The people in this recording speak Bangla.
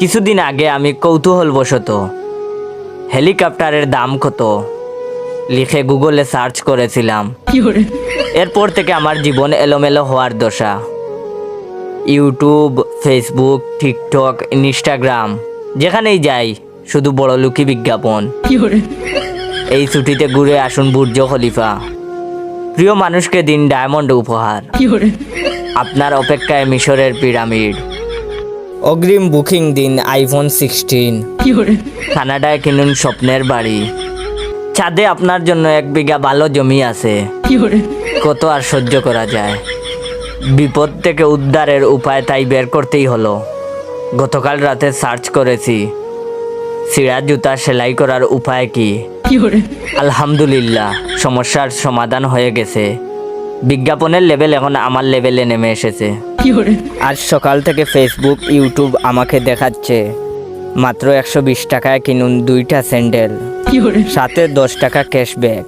কিছুদিন আগে আমি কৌতূহলবশত হেলিকপ্টারের দাম কত লিখে গুগলে সার্চ করেছিলাম। এরপর থেকে আমার জীবন এলোমেলো হওয়ার দশা। ইউটিউব, ফেসবুক, টিকটক, ইনস্টাগ্রাম, যেখানেই যাই শুধু বড়লোকি বিজ্ঞাপন। এই ছুটিতে ঘুরে আসুন বুর্জ খলিফা, প্রিয় মানুষকে দিন ডায়মন্ড উপহার, আপনার অপেক্ষায় মিশরের পিরামিড, অগ্রিম বুকিং দিন আইফোন 16, কানাডায় কিনুন স্বপ্নের বাড়ি, ছাদে আপনার জন্য 1 বিঘা ভালো জমি আছে। কত আর সহ্য করা যায়। বিপদ থেকে উদ্ধারের উপায় তাই বের করতেই হলো। গতকাল রাতে সার্চ করেছি ছিঁড়া জুতা সেলাই করার উপায় কি। আলহামদুলিল্লাহ, সমস্যার সমাধান হয়ে গেছে। বিজ্ঞাপনের লেভেল এখন আমার লেভেলে নেমে এসেছে। আজ সকাল থেকে ফেসবুক, ইউটিউব আমাকে দেখাচ্ছে মাত্র 120 টাকায় কিনুন 2টা স্যান্ডেল, সাথে 10 টাকা ক্যাশব্যাক।